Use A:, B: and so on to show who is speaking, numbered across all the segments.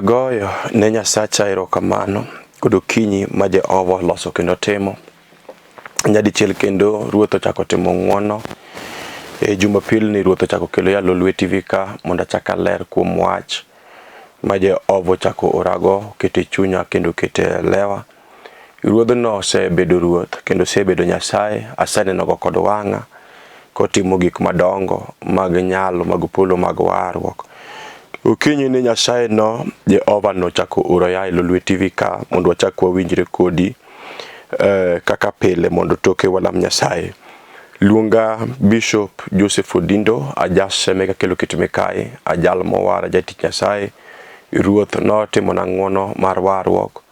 A: Agoyo ne Nyasacha erokamano kod okinyi ma Jehova loso kendo timo. Nyadichiel kendo Ruoth ochako timo ng'wono. Jumapil ni Ruoth ochako kelo ya Lolwe Tv ka mondo achaka ler kuom wach ma Jehova ochako orago kete chunya kendo kete lewa. Ruodhno osebedo Ruoth kendo osebedo Nyasaye, aseneno go kod wang'a kotimo gik madongo mag nyalo mag polo mag warruok. Okinyi ni Nyasaye no Jehova no chako oro ya Lolwe Tv ka mondo wachak wawinjre kodi kaka pile mondo toke walam Nyasaye. Luonga Bishop Joseph Odindo ajaseme ka kelo kitime kae ajal mowara jatich Nyasaye. Ruoth no timo na ng'wono mar warruok.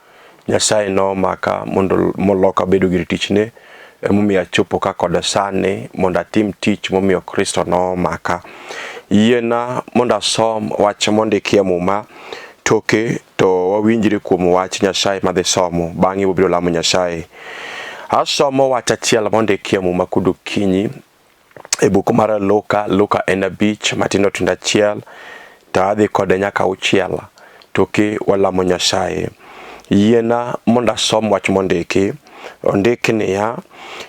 A: Nyasaye no maka mondo moloka bedo gi tichne emomiyo achopo ka kod sane mondo atim tich momiyo Kristo no maka. Yiena mondo asom wach mondikie muma toke to wawinjre kuom wach Nyasaye madhi somo bang'e wabiro lamo Nyasaye. Asomo wach achiel mondikie muma kod okinyi e buk mar Luka en 5 matindo tindo achiel to adhi kode nyaka 6 toke walamo Nyasaye. Yiena mondo asom wach mondiki niya: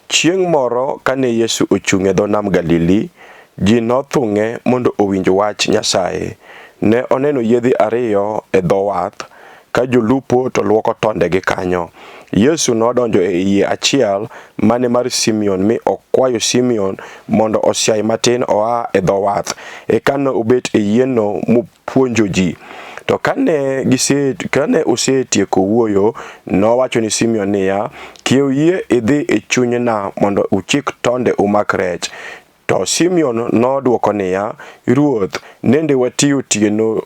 A: chieng' moro kane Yesu ochung' e dho nam Galili, ji nothung'e mondo owinj wach Nyasaye. Ne oneno yiedhi 2 e dho wath ka jolupo to luoko tondegi kanyo. Yesu nodonjo e yie achiel mane mar Simeon mi okwayo Simeon mondo osiai matin oa e dho wath. Eka ne obet e yieno mopuonjo ji. To kane osetieko wuoyo, nowacho ni Simeon niya: kiew yie idhi e chunyna mondo uchik tonde umak rech. To Simeon nodwoko niya: Ruoth, nende watiyo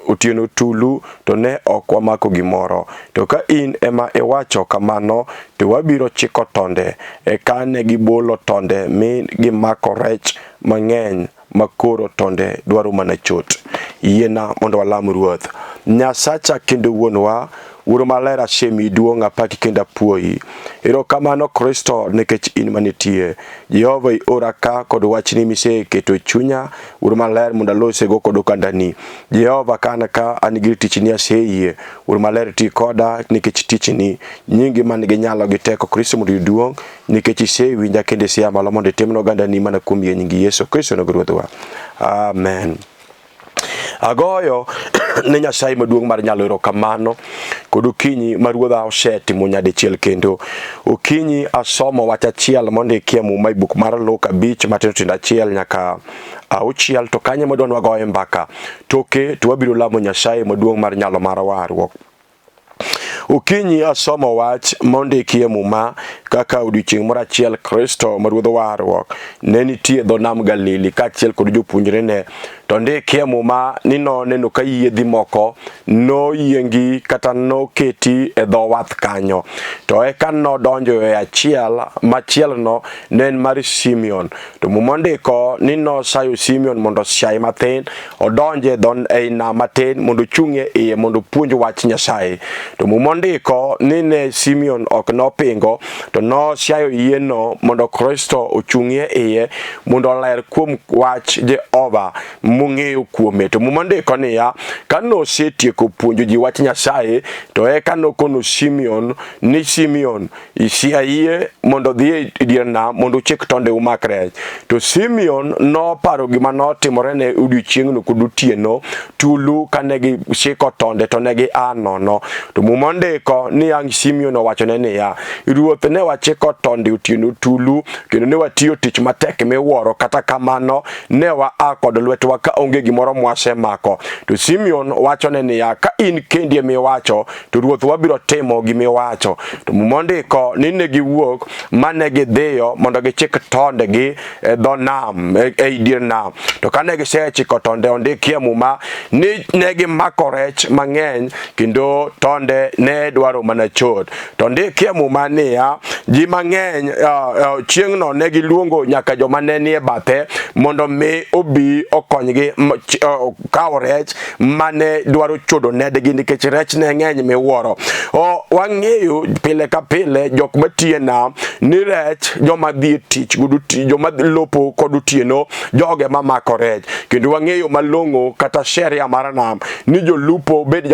A: otieno tulu to ne ok wamako gimoro. To ka in ema iwacho kamano, to wabiro chiko tonde. Eka ne gibolo tonde mi gimako rech mang'eny makoro tonde dwaro mana chot. Yiena mondo walam Ruoth. Nyasacha kendo wuonwa, Wuoro maler asemi duong' apaki kendo apuoyi. Erokamano Kristo nikech in manitie. Jehova iora ka kod wachni miseketo chunya, Wuoro maler mondo alosego kod okandani. Jehova kana ka an gi tichni aseyie, Wuoro maler ti koda nikech tichni. Nyingi man gi nyalo gi teko Kristo mondo iduong' nikech isewinja kendo isiya malo mondo itimno ogandani mana kuom yie nying Yesu Kristo no Ruodhwa. Amen. Agoyo ne Nyasaye maduong' mar nyalo erokamano kod okinyi ma Ruodha osetimo nyadichiel kendo. Okinyi asomo wach achiel mondikie muma e buk mar Luka 5 matindo tindo achiel nyaka 6 to kanye madwa wagoye mbaka toke to wabiro lamo Nyasaye maduong' mar nyalo mar warruok. Okinyi asomo wach mondikie muma kaka odiochieng' moro achiel Kristo ma Ruodh warruok ne nitie dho nam Galili kaachiel kod jopuonjrene. To ndikie muma ni noneno ka yiedhi moko noyiengi kata noketi e dho wath kanyo. To eka nodonjo e achiel machielno ne en mar Simeon. To muma ndiko ni nosayo Simeon mondo siai mathin odonje ei nam matin mondo ochung'e iye mondo puonj wach Nyasaye. To muma ndiko ni ne Simeon ok nopingo to nosiayo yieno mondo Kristo ochung'ie iye mondo oler kuom wach Jehova mong'eyo kuome. To muma ndiko niya: kano osetieko puonjo ji wach Nyasaye to eka nokono Simeon ni Simeon isia yie mondo dhi e dier nam mondo uchik tonde umak rech. To Simeon noparo gima notimore ne odiochieng'no kod otieno tulu kane gichiko tonde to ne gia nono. To muma ndiko ni ang' Simeon owachone niya: Ruoth, ne wachiko tonde otieno tulu kendo ne watiyo tich matek miwuoro, kata kamano ne waa kod lwetwa ka onge gimoro mwasemako. To Simeon wachone niya: ka in kendi miwacho to Ruoth wabiro timo gimiwacho. To muma ndiko ni ne giwuok mane gidhiyo mondo gichik tondegi e dho nam ei dier nam. To kane gisechiko tonde ondikie muma ni ne gimako rech mang'eny kendo tonde ne dwaro mana chot. To ndikie muma niya: ji mang'eny chieng'no ne giluongo nyaka joma ne nie bathe mondo mi obi okonygi kawo rech mane dwaro chodo nedgi nikech rech ne ng'eny miwuoro. Wang'eyo pile ka pile jok matiye nam ni rech joma dhi tich guduti joma lopo kod otieno joge mamako rech kendo wang'eyo malong'o kata sheria mar nam ni jolupo obed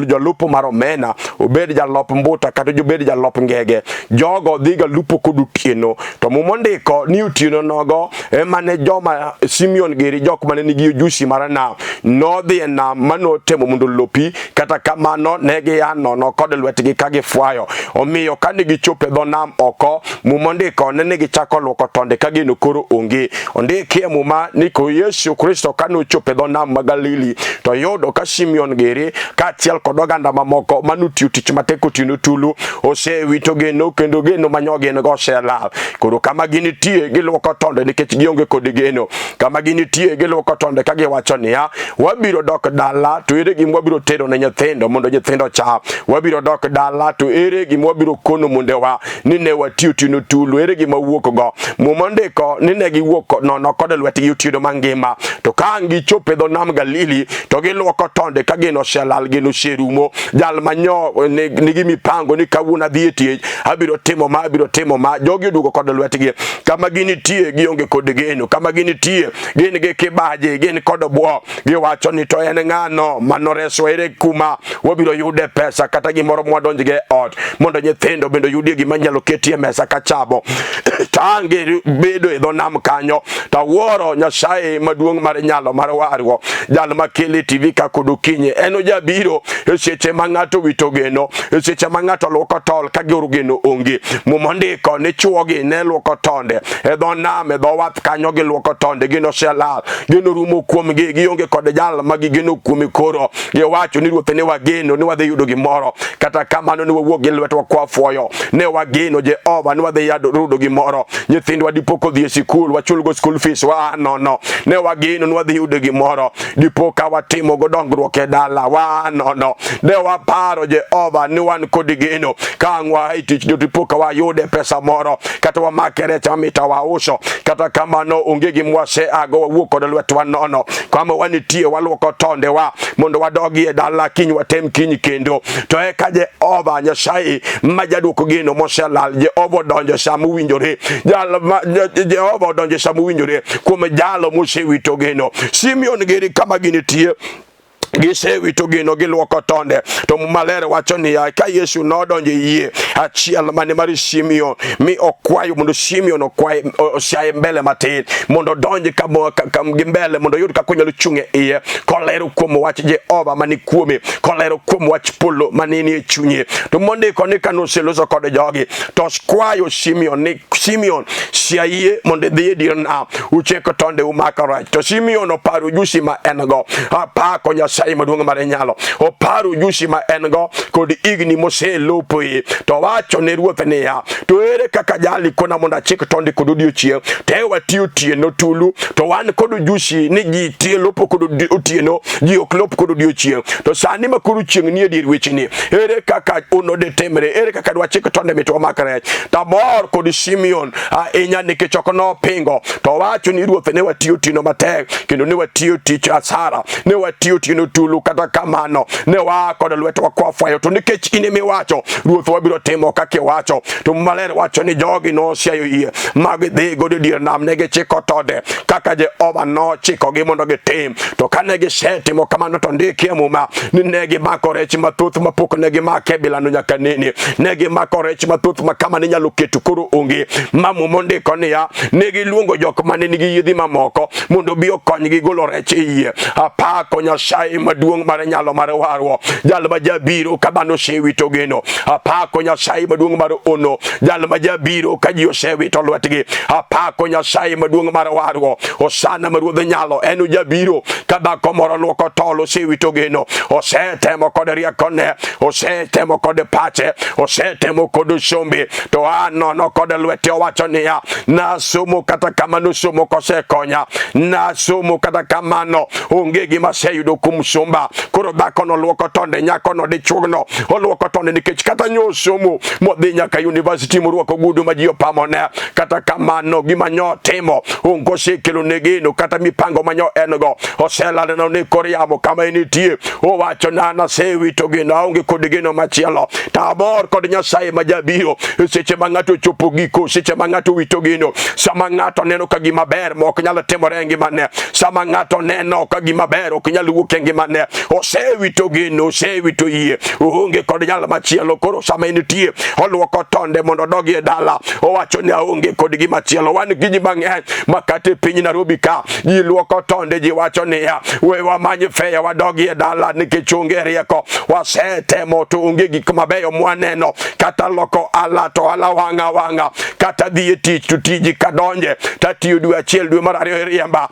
A: jalupo mar omena obed jalop mbuta kata obed jalop ngege jogo dhiga lupo kod otieno to mondiko ni otieno nogo emane joma Simeon geri jok mane nigi ujusi mar nam nodhi e nam manotemo mondo lopi kata kamano negi anono kod lwetgi ka gifwayo omiyo kane gichope dho nam oko mondiko ne gichako luoko tonde ka gino koro onge ondike muma ni ko Yesu Kristo kane ochope dho nam ma Galili to yudo ka Simeon geri ka achiel kod oganda mamoko manutiyo tich matek otieno tulu osewito geno kendo geno manyogi en go selal koro kama ginitie giluoko tonde nikech gionge kod geno kama ginitie giluoko tonde ka giwacho niya wabiro dok dala to ere gima wabiro tero ne nyithindo mondo nyithindo cham wabiro dok dala to ere gima wabiro kono mondewa ni ne watiyo otieno tulu ere gima wuok go mondiko ni ne giwuok nono kod lwetgi otieno mangima to ka gichope dho nam Galili to giluoko tonde ka gino selal gino serumo jal manyo nigi mipango ni kawuono adhi e tich abiro timo ma jogi dugo kod lwetgi kama ginitie gionge kod geno kama ginitie gin gi kibaji gin kod bwo giwacho ni to en ng'ano manoreso ere kuma wabiro yude pesa kata gimoro mwadonjge ot mondo nyithindo bendo yudie gima nyalo ketie mesa ka chabo tange bedo e dho nam kanyo ta wuoro Nyasaye maduong' mar nyalo mar wargo jal makele TV ka kod okinyi eno jabiro e seche ma ng'ato wito geno e seche ma ng'ato luoko tol ka goro geno onge mondiko ne chuogi ne luoko tonde e dho nam e dho wath kanyo gi luoko tonde gino selal gino rumo kuom gionge kod jal magi gino kuom koro giwacho ni ruoth ne wageno ni wadhi yudo gimoro kata kamano ne wawuok gi lwetwa kwa fuoyo ne wageno Jehova ni wadhi yudo gimoro nyithindwa dipo kodhi e sikul wachulgo school fees nono ne wageno ni wadhi yudo gimoro dipo ka watimo go dongruok e dala nono ne waparo Jehova ni wan kod geno ka ang'wa tich dipo ka wayude pesa moro kata wamake rech mamita wauso kata kamano onge gimwase ago wawuok kod lwetwa nono kama wanitie waluoko tonde wa mondo wadogi e dala kiny watem kiny kendo to eka Jehova Nyasaye majaduoko geno moselal Jehova donjo sama uwinjore Jehova donjo sama uwinjore kuom jalo mosewito geno Simeon geri kama ginitie gisewito geno giluoko tonde to maler wacho ni ka Yesu nodonje yie achiel mane mar Simeon mi okwayo mondo Simeon okwaye osiaye mbele matin mondo donje kam gimbele mondo yud kako nyalo chunge iye kolero kuom wach Jehova mani kuome kolero kuom wach polo manini e chunye to mondiko ni kano seloso kod jogi to kwayo Simeon siaye mondo dhi e dir nam ucheko tonde umako rech to Simeon oparo jusi ma en go apako Nyasaye maduong' mar nyalo oparo jusi ma en go kod igni moselopo to wacho ne ruoth niya to ere kaka jali kona mondo achik tonde kod odiochieng te watiyo otieno tulu to wan kod jusi ni ji tie lopo kod otieno ji ok lop kod odiochieng to sani ma koro chieng ni e dier wechni ere kaka unode temre ere kaka dwa chik tonde mitwa makrech ta mor kod Simeon inya nikech ok no pingo to wacho ni ruoth ne watiyo otieno matek kendo ne watiyo tich asara ne watiyo otieno tulu kata kamano ne wa kod lwetwa kwa fwayo to nikech ine miwacho ruoth wabiro timo kaka wacho to maler wacho ni jogi no siayo yie mag dhi godo dier nam ne gichiko tonde kaka Jehova no chiko gi mondo gitim to kane gisetimo kamano to ndiki muma ni ne gimako rech mathoth mapok ne gimake bilano nyaka nini ne gimako rech mathoth makama ni nyalo keto koro onge mamu mondiko niya ne giluongo jok mane nigi yedhi mamoko mondo bi okonygi golo rech e yie apako Nyasaye maduong' mar nyalo mar warwo jal ma jabiro kabano sewito geno apako Nyasaye maduong' mar ono jal ma jabiro ka ji osewito lwetgi apako Nyasaye maduong' mar warwo osana ma ruodh nyalo eno jabiro kadhako moro luoko tol osewito geno osetemo kod riekone osetemo kod pache osetemo kod sombe to anono kod lwete owacho niya nasomo kata kamano somo kosekonya nasomo kata kamano onge gima seyudo kuom musumba koro dhako no luoko tonde nyako no dichuogno oluoko tonde nikech kata nyosomo modhi nyaka university moruako gudu ma ji opamone kata kamano gima nyo timo ongo sekelo negeno kata mipango manyo engo oselaleno ne koriamo kama enitie owacho nana sewito gino aonge kod geno machielo tabor kod Nyasaye majabiro seche ma ng'ato chopo giko seche ma ng'ato wito gino sama ng'ato neno ka gima ber ma ok nyalo timore ngimane sama ng'ato neno ka gima ber ok nyalo wuok e ngimane osewito gino osewito yie oonge kod nyalo machielo koro sama enitie oluoko tonde mondo odogi e dala owacho ni aonge kod gima chielo wan gi ji mang'eny makate piny Nairobi ka ji luoko tonde ji wacho ni we wamany feya wadogi e dala nikech onge rieko wasetemo to onge gik mabeyo mwaneno kata loko ala to ala wanga kata dhi e tich to tiji kadonje tatiyo dwe achiel dwe mar ariyo riemba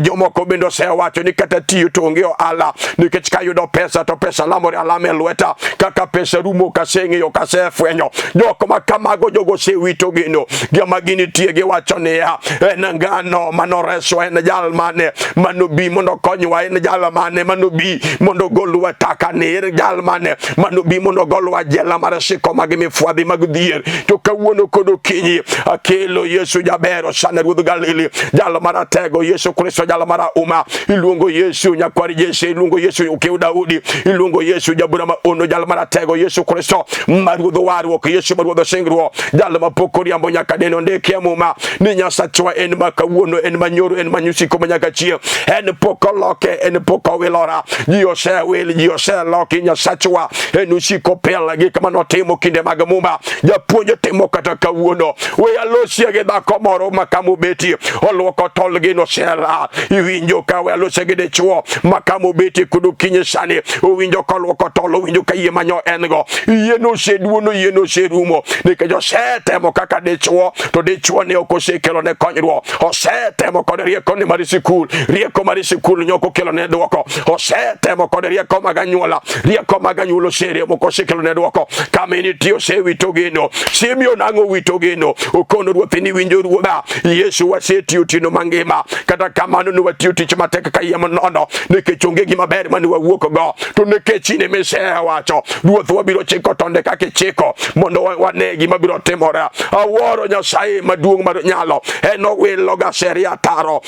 A: jomoko bende osewacho ni kata tiyo to onge ala nikech kayudo pesa to pesa lamore alame e lweta kaka pesa rumo kaseng'eyo kasefwenyo jok ma kamago jogo sewito gino gima ginitie giwacho ni en ngano manoreso en jal mane manobi mondo konywa en jal mane manobi mondo golwa taka ni en jal mane manobi mondo golwa jela mar siko mag mifwadhi mag dhier to kawuono kod okinyi akelo Yesu jabero sana ruodh Galili jal maratego Yesu Kristo jal marauma iluongo Yesu nyakwar Yesu iluongo Yesu ukiu Daudi iluongo Yesu jabura ma ono jal maratego Yesu Kristo maruodh warruok Yesu maruodh singruok jal mapokori ambo nyaka neno ndeke muma ni Nyasachwa en makawuono en manyoro en manyusiko manyaka chieng en pokoloke en pokowilora ji osewil ji oseloki Nyasachwa en usiko pela gi kama notimo kinde mag muma japuonjo timo kata kawuono we alosie gi dhako moro makamu beti oluoko tolgi no sela iwinjo ka we alosie gi dichuo makamu beti kudu kinyi sani uwinjo ka oluoko tol uwinjo ka yie manyo engo yie no seduono yie no serumo nikech osetemo kaka dichuo to dichuo ne okosekelo ne konyruok osetemo kod rieko ni mar sikul nyoko kelo ne duoko osetemo kod rieko maganyuola rieko maganyuolo sere mokosekelo ne duoko kamini tio sewito gino Simeon nango wito gino okono ruoth ni winjo ruodha Yesu wasetio tino mangima kata kamano ni watio tich matek ka yemo nono nikech onge gima ber mani wawuok go to nikech ine meseya wacho ruoth wabiro chiko tonde kake chiko mondo wane gima biro timore aworo Nyasaye maduong' mar nyalo eno wilo ga seria taro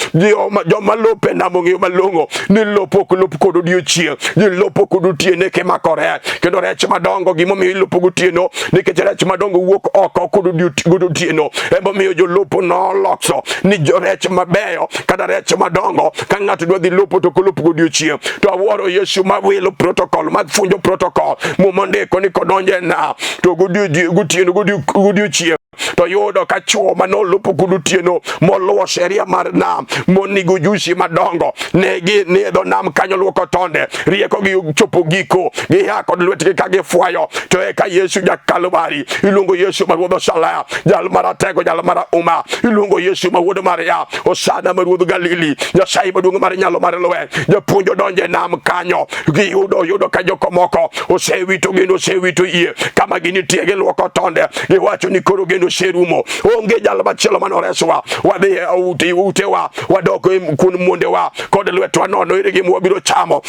A: joma lope na mong'eyo malongo ni lopo kod odiochieng ni lopo kod otiene ke makore kendo rech madongo gimo mi lopo gotieno nikech rech madongo wuok oko kod otieno ebo miyo jo lopo no lokso ni jo rech mabeyo kada rech madongo ka ng'ato dwa dhi lopo to kolopo godiochieng to aworo Yesu ma wilo protocol mag funjo protocol momondeko ni kodonje na to gotieno godiochieng to yudo ka chuo manolopo kudutieno moluo sheria mar nam monigo jusi madongo negi nedho nam kanyo luoko tonde rieko gi chopo giko gi ha kod lwetgi ka gifuayo to eka Yesu jakalvari iluongo Yesu ma ruodh Salaya jal maratego jal marauma iluongo Yesu ma wuod Maria osana ma ruodh Galili Nyasaye maduong' mar nyalo mar lweny japuonjo donje nam kanyo gi yudo ka joko moko osewito gino osewito yie kama ginitie gi luoko tonde giwacho ni koro gino serumo onge jal machielo manoreswa wadhi utewa wadoko kun mondewa kod lwetwa nono ire gima wabiro chamo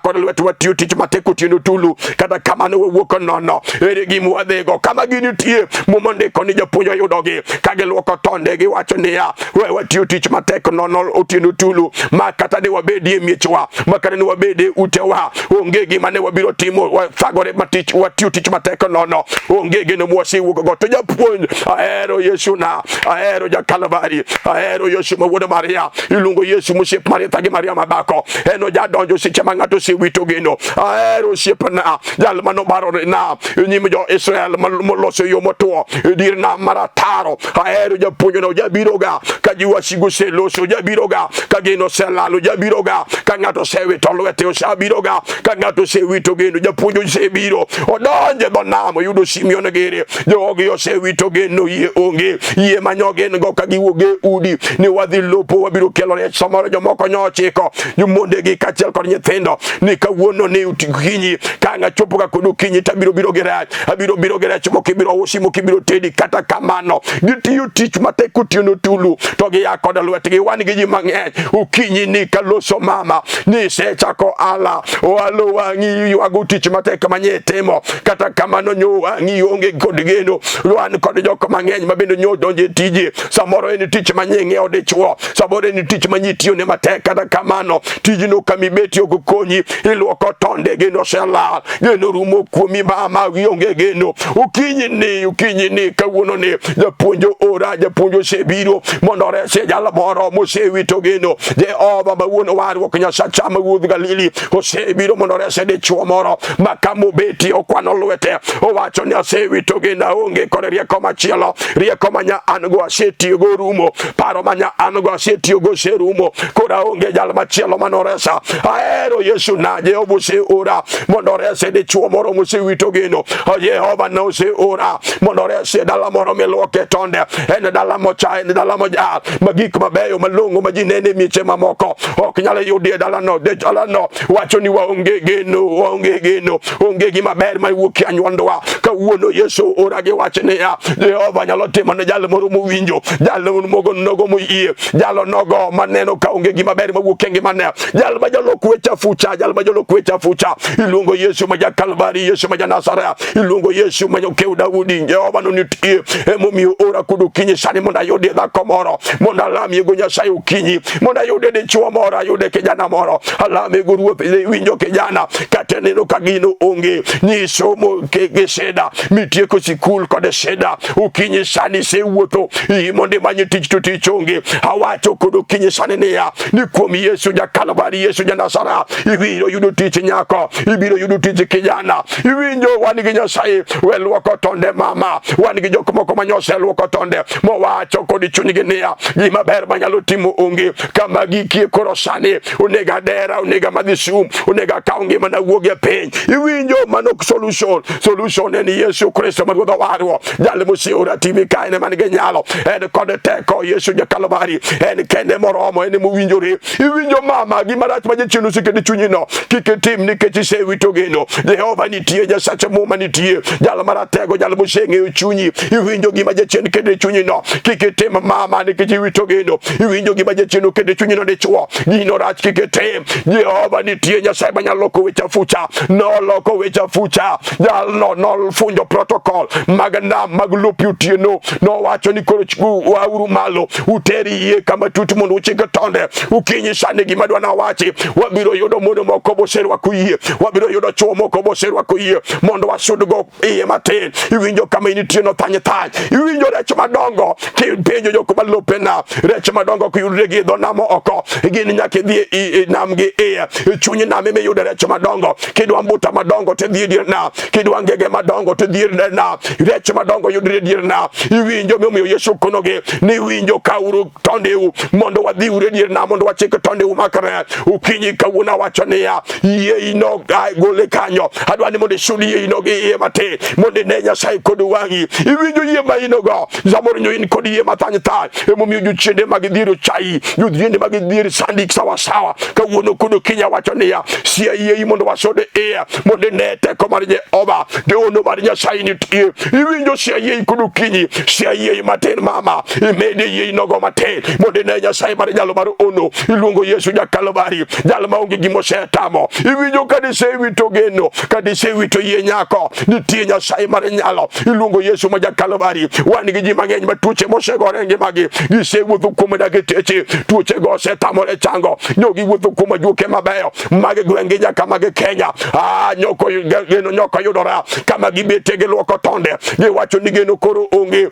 A: kod lwetwa tiyo tich matek otieno tulu kata kamano wawuok nono ire gima wadhigo kama ginitie momondiko ni japuonjo yudogi ka giluoko tonde giwacho niya we watiyo tich matek nono otieno tulu ma kata ne wabedie miechwa ma kata ne wabedie utewa onge gima ne wabiro timo wafagore matich watiyo tich matek nono onge gino mwasiwuok go to japuonj aero Yesu na aero jakalvari aero Yesu ma wuod Maria iluongo Yesu mosiep Maritha gi Maria mabako eno jadonjo seche ma ng'ato sewito gino aero siepna jal mano barore na nyim jo Israel moloso yo motuo dir na marataro aero japuonjno jabiroga ka jiwasigo seloso jabiroga ka gino selalo jabiroga ka ng'ato sewito lwete osabiroga ka ng'ato sewito gino japuonjo sebiro odonje dho nam yudo Simeon gere jogi osewito gino geno yie onge, yie manyogen go ka giwoge udi ni wadhi lopo wabiro kelo rech samoro jomoko nyochiko jumondegi kachiel kod nyithindo ni kawuono ni utikinyi kanga chopo ka kodu kinyi tabiro biro gerach abiro gerach mokibiro usi mokibiro tedi kata kamano gitiyo tich matek otieno tulu to gi yakoda lwetgi wan gi ji mang'eny ukinyi ni kaloso mama ni sechako ala walo wangi yuago tich matek manye temo kata kamano nyo wangi onge kod geno wan kod jok mang'eny mabendo nyo donje tije samoro en tich manye ng'ewo dichwo samoro en tich manyitiyo ne matek kata kamano tijino kamibeti ogokonyi iluoko tonde geno sela geno rumo kuomi mama wionge geno ukinyi ni kawuono ni japuonjo ora japuonjo sebiro mondo rese jala moro mosewito geno Jehova mawuono waru Nyasacha mawuoth Galili osebiro mondo rese dichwo moro makamo beti okwano lwete owacho ni asewito gena onge kod rieko machielo rieko manya ango asetiyo go rumo paro manya ango asetiyo go serumo kora onge jal machielo manoresa aero Yesu na Jehova se ora mondo rese dichwo moro mosewito geno Jehova no se ora mondo rese dala moro meluoke tonde en dala mocha en dala moja magik mabeyo malongo majinene miche mamoko ok nyale yudie dala no de dala no wacho ni waonge geno onge gima ber mawuok anywandowa kawuono Yesu ora gi wachne ya Jehova nyalo timo ne jal moro mowinjo jal mogo nogo moyie jalo nogo maneno ka onge gima ber mawuok ngimane jal ma jalo kwecha fucha ilungo Yesu ma Kalvari Yesu ma Nazareth ilungo Yesu ma nyokeu Daudi Jehova no nitie emomiyo ora kudu kinyi sani monda yode da komoro monda lami go Nyasaye ukinyi monda yode de chwo moro yode kijana moro alame go ruoth winjo kijana kateneno kagino onge ni somo ke sheda mitieko sikul kod sheda ukinyi sani se wuotho imonde manye tich to tich onge awacho kudu kinyi sani ne ya ni kuom Yesu ja Kalvari Yesu ja Nazareth ibiro yudo tich nyako ibiro yudo tich kijana iwinjo wan gi Nyasaye weluoko tonde mama wan gi jok moko manyose luoko tonde mowacho kod chunygi niya gima ber manyalo timo onge kama gikie koro sani onega dera onega madhisum onega kaungi mana wuoge piny iwinjo manok solution en Yesu Kristo maruodho warwo jal mosiora timi kaine manige nyalo en kod teko Yesu ja Kalvari en kende moromo en mowinjore iwinjo mama gima rach ma jachien osekedi chunyino kik tim nikech isewito geno Jehova nitie Nyasache muma nitie jal maratego jal moseng'eyo chunyi iwinjo gima jachien kede chunyino kik tim mama nikech iwito geno iwinjo gima jachien okede chunyino dichwo gino rach kik tim Jehova nitie Nyasaye manyalo loko weche fucha no loko weche fucha jal no funjo protocol mag nam mag lopi utieno no wacho ni koro wauru malo uteri yie kama tutu mondo uchike tonde ukinyi sani gima dwana wachi wabiro yudo mondo moko boserwa kuyie wabiro yudo chwo moko boserwa kuyie mondo wasudgo iye matin iwinjo kama initie no thany iwinjo rech madongo kipenjo joko malope na rech madongo kuyudre gi dho namo oko gini nyaka dhi nam gi iye chunyi nam ime yudo rech madongo kidwa mbuta madongo te dhi dir na kidwa ngege madongo te dhi na rech madongo yudre dir na iwinjo miyo Yesu konoge ni winjo kauru tondeu mondo wadhi ure dir na mondo wachike tondeu makare ukinyi kawuna wacho niya iye ino gole kanyo adwani mondo shuli iye ino gi iye mate mondo ne Nyasaye kod wangi iwinjo iye ma ino go zamoro nyo in kod iye matany emomiyo jochiende magidhiro chai jochiende magidhiro sandik sawa kawuono kod kinya wacho niya sia iye mondo wasode iye mondo ne teko mar Jehova de ono mar Nyasaye nitie iwinjo sia iye kod kinyi sia iye matin mama imede iye ino go matin mondo ne Nyasaye mar nyalo mar ono iluongo Yesu ja Kalvari jal maonge gimo setamo iwinjo kadise wito geno kadise wito iye nyako nitie Nyasaye mar nyalo iluongo Yesu ma ja Kalvari wan gi ji mang'eny matuche mosegore ngimagi gisewuotho kuom dageteche tuoche go setamore chango nyogi wuotho kuom juoke mabeyo mag gwenge nyaka mag Kenya nyoko geno nyoko yudora kama gibete gi luoko tonde giwacho ni geno koro onge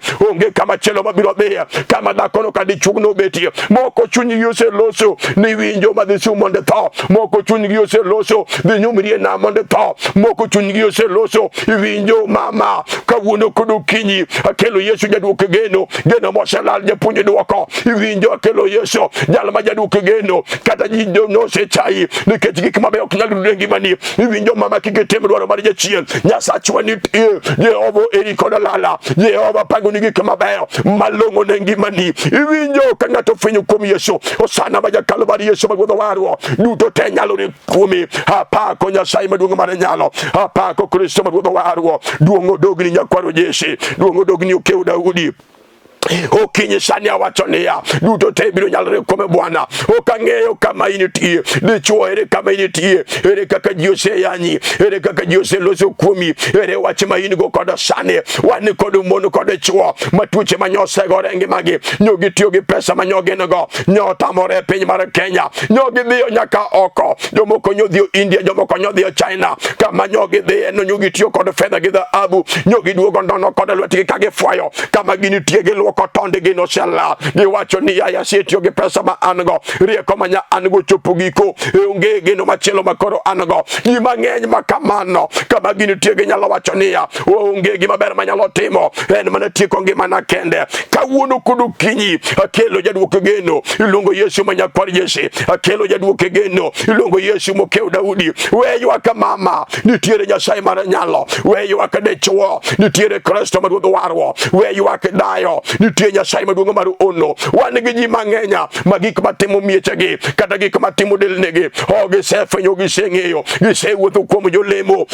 A: kama chelo mabiro dhiye kama dakono kadichugno betie moko chunygi oseloso ni winjo madhisu monde tho moko chunygi oseloso dhi nyumrie na monde tho moko chunygi oseloso winjo mama kawuono kodo kinyi akelo Yesu jaduok geno moselal japuonj duoko winjo akelo Yesu jal ma jaduok geno kata jijo no se chai nikech gik mabe ok nyal rengi mani winjo mama kiketem dwaro mar jachien Nyasachwa ni Jehova eri kod lala Jehova pango nigi kama bayo malongo nengi mani iwinjo ka ng'ato fwenyo kuom Yesu osana baja Kalvari Yesu magwedho warwo duto te nyalo re kuomi apako Nyasaye maduong' mar nyalo apako Kristo magwedho warwo duong' odogni nyakwaro Jesse duong' odogni okeu Daudi okinyi sani awacho niya duto te biro nyalore kuome Bwana okang'eyo kama initie dichuo ere kama initie ere kaka ji oseyanyi ere kaka ji oseloso kuomi ere wach ma in go kod sani wan kod mon kod chuo matuoche manyosego rengi magi nyogi tiyo gi pesa manyoginego nyotamore e piny mar Kenya nyogi dhiyo nyaka oko jomoko nyodhiyo India jomoko nyodhiyo China kama nyogi dhiye no nyogi tiyo kod fedha gi dhahabu nyogi duogo ndono kod lwetgi ka gifwayo kama ginitie gi luoko tonde gino sela giwacho ni ya setiyo gi pesa ma ango rieko manya ango chopo giko onge gino machielo makoro ango ji mang'eny makamano kama ginitie gi nyalo wacho niya onge gima ber manyalo timo en mana tieko ngimana kende kawuono kod okinyi akelo jaduoko geno iluongo Yesu manyakwar Jesse akelo jaduoko geno iluongo Yesu mokeu Daudi weyo aka mama nitiere Nyasaye mar nyalo weyo aka dechuo nitiere Kristo maduong' warwo weyo aka dayo nitie Nyasaye maduong' mar ono wan gi ji mang'enya ma gik matimo miechegi kata gik matimo delnegi gisefwenyo giseng'eyo gisewuotho kuom jolemo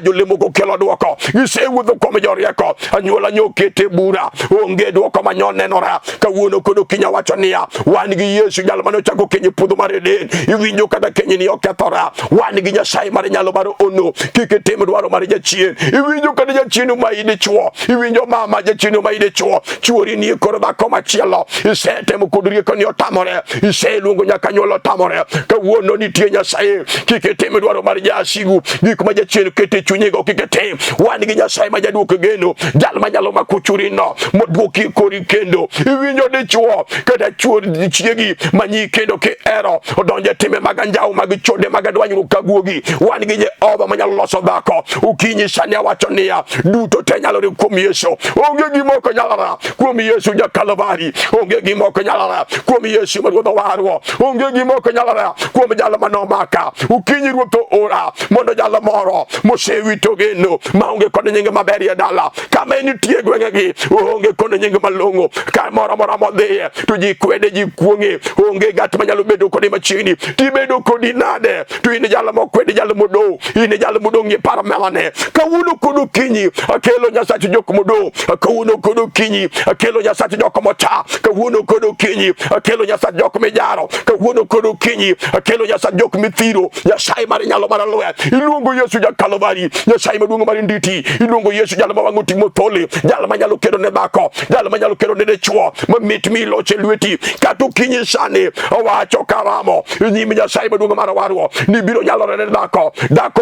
A: jolemo kokelo duoko gisewuotho kuom jorieko anyuola nyokete bura onge duoko manyon nenora kawuono kod okinyi wacho niya wan gi Yesu jal mane ochako kenye puodho mar Eden iwinjo kata kenye ni okethora wan gi Nyasaye mar nyalo mar ono kik itim dwaro mar jachien iwinjo kata jachien ma idichuo iwinjo mama jachien ma idichuo chuori ni koro dhako machielo isetemo kod rieko ni otamore iseluongo nyaka nyuolo tamore kawuono nitie Nyasaye kik itim dwaro mar jasigu gik ma jachien kete chunyigo kik itim wan gi Nyasaye ma jaduoko geno jal manyalo mako churino moduoki kori kendo iwinjo dichuo kata chuori chiegi manyi kendo ki ero odonje time mag anjaw mag chode mag dwanyruok kaguogi wan gi Jehova manyalo loso dhako okinyi sani awacho niya duto te nyalore kuom Yesu onge gimoko nyalora kuom Yesu ja Kalvari onge gimoko nyalora kuom Yesu maduong' warwo onge gimoko nyalora kuom jalo manomaka okinyi ruoth ora mondo jalo moro mosewito geno maonge kod nyinge maber e dala kama nitie gwengegi onge kod nyinge malong'o ka moro moro modhiye to ji kwede ji kuong'e onge gat manyalo bedo kodi machiegni tibedo kodi nade to in jalo mokwede jalo modo in jalo modong' e paro melane kawuono kod okinyi akelo Nyasaye jok modo kawuono kod okinyi akelo Nyasaye jok mocha kawuono kod okinyi akelo Nyasaye jok mijaro kawuono kod okinyi akelo Nyasaye jok mithiro Nyasaye mar nyalo mar lwet iluongo Yesu ja Kalvari Nyasaye maduong' mar nditi iluongo Yesu jalo mawang'o timo thole jalo manyalo kedo ne dhako jalo manyalo kedo ne dichuo mamit miloche lweti kata okinyi sani owacho karamo nyim Nyasaye maduong' mar warwo ni biro nyalore ne dhako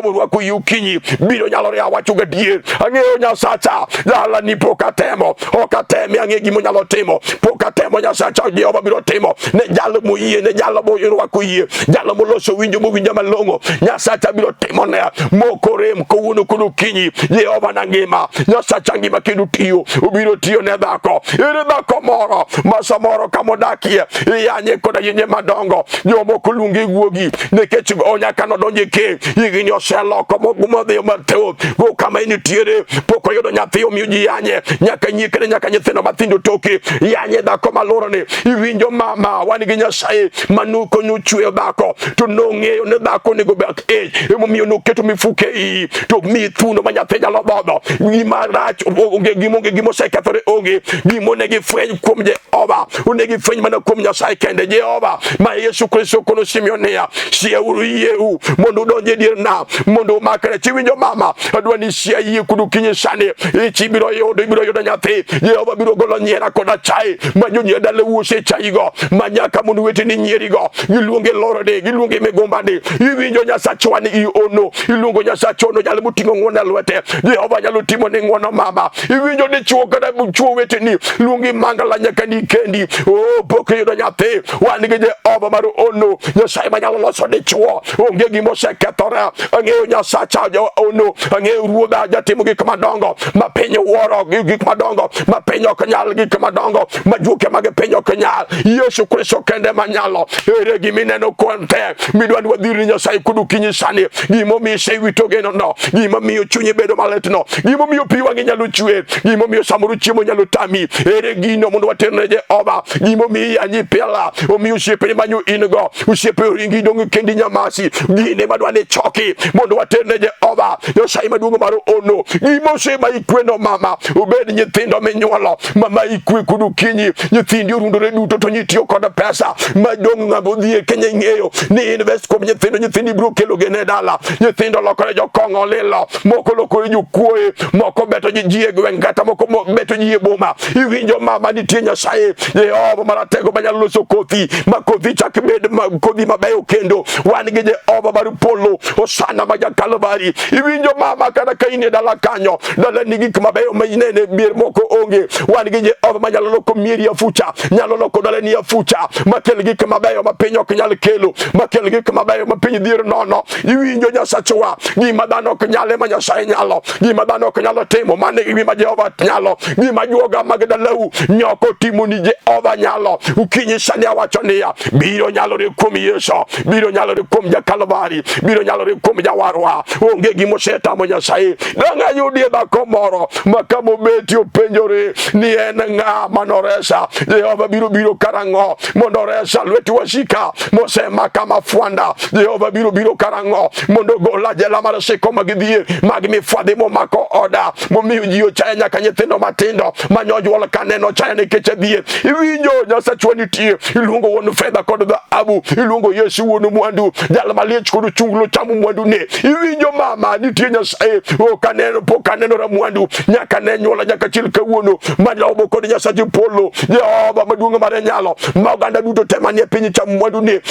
A: morwako yi okinyi biro nyalore awacho gadier ang'eyo Nyasacha jala ni pokatemo okatemi ang'e gimo nyalo timo pokatemo Nyasacha Jehova biro timo ne jalo moyie ne jalo morwako yie jalo moloso winjo mowinjo malong'o Nyasacha biro timo ne mokorem kawuono kod okinyi Jehova na ngima Nyasacha ngima kendo tiyo obiro tiyo ne dhako ere dhako moro masa moro kamodakie yanye koda yenye madongo jomoko luonge guogi nikech onyaka nodonje ke yigini oseloko modhiyo mateo go kama initiere pok oyudo nyathi omiyo ji yanye nyaka nyikre nyaka nyithindo mathindo toke yanye dhako malorone iwinjo mama wan gi Nyasaye manuko nuchweyo dhako to nong'eyo ne dhako nego bak emomiyo noketo mifuke iyi to mi thuno ma nyathi nyalo dhodho gima rach onge gimosekethore onge gimonegi fweny kuom Jehova onegi fweny mana kuom Nyasaye kende Jehova ma Yesu Kristo kono Simeon niya sieuru yeu mondo udonje dier nam mondo umakre chiwinjo mama adwani sia yie kudu kinyi sani ichi biro yudo nyathi Jehova biro golo nyiera koda chai manyo dale wuose chaigo manyaka mundu wete ni nyierigo giluonge lorode giluonge megombande iwinjo Nyasachwani i ono iluongo Nyasachono jalo mutingo ng'wona lwete Jehova nyalo timo ne ng'wono mama iwinjo dichuo kada buchuo wete ni luongi mangala nyaka ni kendi pok yudo nyathi wan gi Jehova mar ono Nyasaye manyalo loso dichuo onge gimosekethore ang'eyo Nyasacha ono ang'eyo ruodha jatimo gik madongo ma piny wuoro gik madongo ma piny ok nyal nyal gik madongo majuke mag piny ok nyal. Yesu Kristo kende manyalo. Ere gimineno konte midwani wadhiri Nyasaye kodukinyi sani. Gimomiyo isewito geno no, gimomiyo chunyi bedo malit no, gimomiyo pi wangi nyalo chwer, gimomiyo samoro chiemo nyalo tami. Ere gino mondo waterne Jehova. Gimomiyo yanyi pela omiyo osiepe manyo ingo, osiepe ringi dong kendi nyamasi. Gine madwane choki mondo waterne Jehova Nyasaye maduong' mar ono. Gimose ma ikweno mama obed nyithindo minyuolo mama ikwe kodukinyi. Nyithindi orundore duto to nyitiyo kod pesa madong' ng'abo dhie Kenya ing'eyo ni invest kuom nyithindo. Nyithindi biro kelo gene dala. Nyithindo lokore jokong'o lilo, moko lokore jokuoye, moko beto ji e gweng' kata moko beto ji e boma. Iwinjo mama nitie Nyasaye Jehova Maratego manyalo loso kothi ma kothi chak bed kodhi mabeyo kendo. Wan gi Jehova mar polo Osana ma Kalvari. Iwinjo mama kata ka in e dala kanyo, dala nigi gik mabeyo ma inene bier moko onge. Wan gi Jehova manyalo loko mieri afucha, nyalo loko dala ni afucha, makel gik mabeyo ma piny ok nyal kelo, makel gik mabeyo ma piny dhier nono. Iwinjo Nyasachwa, gima dhano ok nyale ma Nyasaye nyalo, gima dhano ok nyalo timo mane gima Jehova nyalo, gima juoga mag dalau nyoko timo ni Jehova nyalo. Ukinyi sani awacho niya, biro nyalore kuom Yesu, biro nyalore kuom Kalvari, biro nyalore kuom Jawarwa. Onge gima osetamo Nyasaye. Danga yudie dhako moro ma kamo beti openjore ni en ng'a manoresa. Jehova biro karang'o mondo resa lweti wasika mosemaka mafuanda. Jehova biro karang'o mondo gola jela mar siko magidhier mag mifwadhi momako oda momiyo ji ochaye nyaka nyithindo matindo manyojwol kaneno chaye nikech dhier. Iwinjo Nyasachwa nitie. Iluongo wuon fedha kod dhahabu, iluongo Yesu wuon mwandu, jal maliech kod chunglo chamo mwandu ne. Iwinjo mama nitie Nyasaye pok aneno ra mwandu nyaka ne nyuola nyaka chil kawuono malobo kod Nyasaye polo. Jehova maduong' mar nyalo ma oganda duto te manie piny chamo mwandu ne,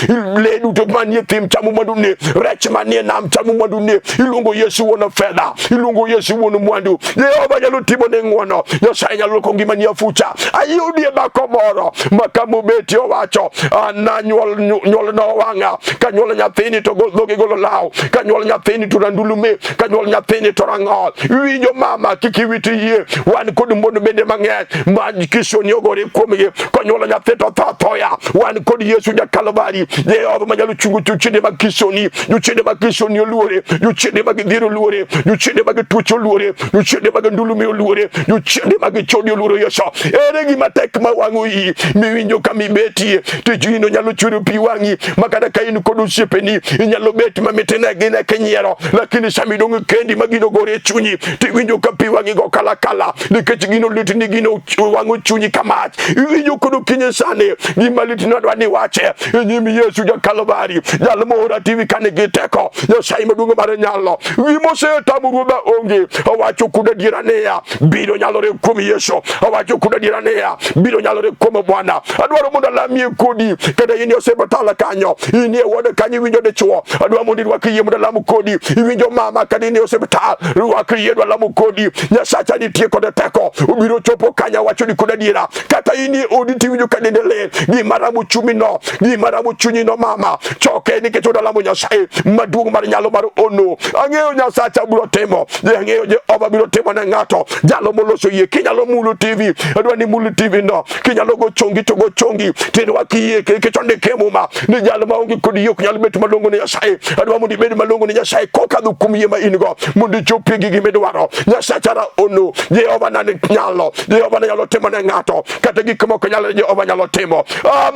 A: le duto manie thim chamo mwandu ne, rech manie nam chamo mwandu ne. Iluongo Yesu wuon fedha, iluongo Yesu wuon mwandu. Jehova nyalo timo ne ng'wono. Nyasaye nyalo loko ngimani afucha. Ayudie dhako moro ma kamo beti owacho na nyuol no wang'a, ka nyuol nyathini to dhoge golo law, ka nyuol nyathini to randulume, ka nyuol nyathini to rang'ol. Iwinjo mama kik iwit yie. Wan kod mon bende mang'eny ma kisoni ogore kuomgi, ka nyuol nyathi to thoya. Wan kod Yesu Kalvari. Jehova manyalo chungo chuchende mag kisoni, chuchende mag kisoni oluore, chuchende mag dhier oluore, chuchende mag tuoche oluore, chuchende mag ndulume oluore, chuchende mag chodi oluore. Yesu ere gima tek ma wang'o iyi miwinjo kama ibetie to jino nyalo chwero pi wang'i makata ka in kod osiepeni inyalo bet mamitine gine kinyiero, lakini sami dong' kendi magino gore chunyi tiwinjo ka pi wang'i go kala nikech gino litni gino wang'o chunyi kamach. Iwinjo kod okinyi sani gima litni adwa ni wache nyim Yesu Kalvari, jal mora TV kane giteko. Nyasaye maduong' mar nyalo gima osetamo ruodha onge. Awacho kod adiera niya, biro nyalore kuom Yesu. Awacho kod adiera niya, biro nyalore kuom Bwana. Adwaro mondo alamie kodi kada in osiptal kanyo, in e wode kanyo iwinjo dichuo, adwaro mondo irwak yie mondo alam kodi. Iwinjo mama kada in e osiptal rwak yie mondo alam kodi. Nyasacha nitie kod teko, obiro chopo kanyo. Awacho ni kod adiera kata in e odi tiwinjo ka dende ler, gima ramo chumi no, gima ramo chunyi no mama choke nikech odalamo Nyasaye maduong' mar nyalo mar ono. Ang'eyo Nyasacha biro timo, ang'eyo Jehova biro timo ne ng'ato jalo moloso yie. Kinyalo mulo TV, adwaro ni mulo TV no, kinyalo go chongi to go chongi tinwa kiye ke chonde kemuma ni jalo ma ongi kodi yok nyalo bet malongo ne Nyasaye. Adwaro mondo ibed malongo ne Nyasaye kokadho kuom yie ma in go mondo ichopi gi gimidwaro. Nyasacha ra ono. Jehova nani nyalo, Jehova nyalo timo ne ng'ato kata gik moko nyalo Jehova nyalo timo.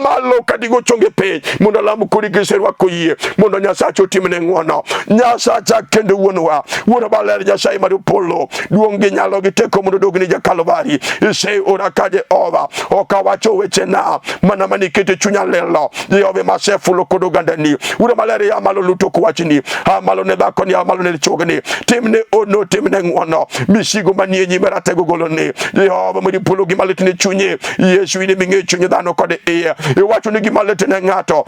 A: Malo kadi go chonge piny mondo lam kodi kiserwako yie mondo Nyasacha otim ne ng'wono. Nyasacha kendo wuonwa, wuoro maler Nyasaye mar polo, duong' gi nyalo gi teko mondo dogni Kalvari. Ise ora ka Jehova okawacho weche na mana manikete chunya lelo. Jehova masefulo kod ogandani. Wuoro maler ya malo luto kwachni, malo ne dhako ni, malo ne chogni, timne ono, timne ng'wono. Misigo manie nyime ratego golone. Jehova muri polo gi malitne chunye. Yesu ine ming'e chunye dhano kod iye. Iwacho ni gima litne ng'ato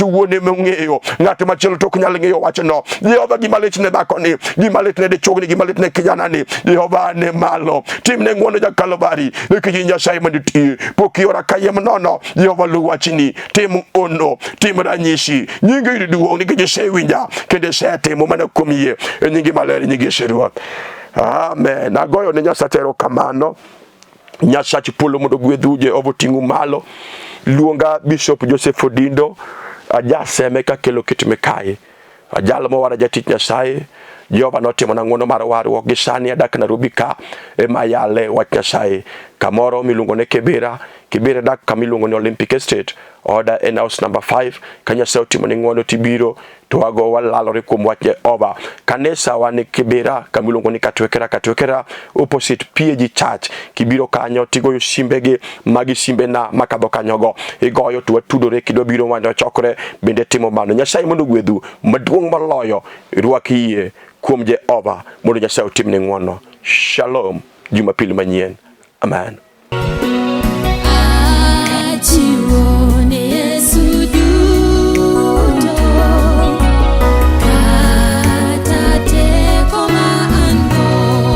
A: wuone mong'eyo, ng'ato machielo tok nyal ng'eyo wachno. Jehova gima litne dhako ni, gima litne dichuo ni, gima litne kijana ni, Jehova ne malo. Timne ng'wono Kalvari nikech Nyasaye manitie. Pok iora kayem nono. Jehova lu wachni, tim ono, tim ranyisi. Nyingi iri duong' nikech isewinja kendo isetimo mana kuom yie. E nyingi maler, nyingi Yesu Ruoth. Amen. Agoyo ne Nyasaye erokamano Nyasachi polo mondo gwedhu Jehova ting'u malo. Luonga Bishop Joseph Odindo, ajaseme ka kelo kitime kae. Ajalo mo wara jatich Nyasaye, Jehova notimo na ng'wono mar warruok gi sani adak Nairobi ka ema yale wach Nyasaye. Kamoro miluongo ne Kibera dak kamiluongo ne Olympic Estate, order in house number 5. Ka Nyasaye otimo ni ng'wono tibiro to wago walalore kuom wach Jehova. Kanisa wa ni Kibera kamiluongo ni Katwekera opposite PAG Church. Kibiro kanyo tigoyo simbegi magi simbe na makadho kanyogo. Igoyo to watudore kidwa biro wando chokre bende timo mano. Nyasaye mondo gwedhu maduong' moloyo rwaki yie kuom Jehova mondo Nyasaye otim ni ng'wono. Shalom. Jumapili manyien. Amen.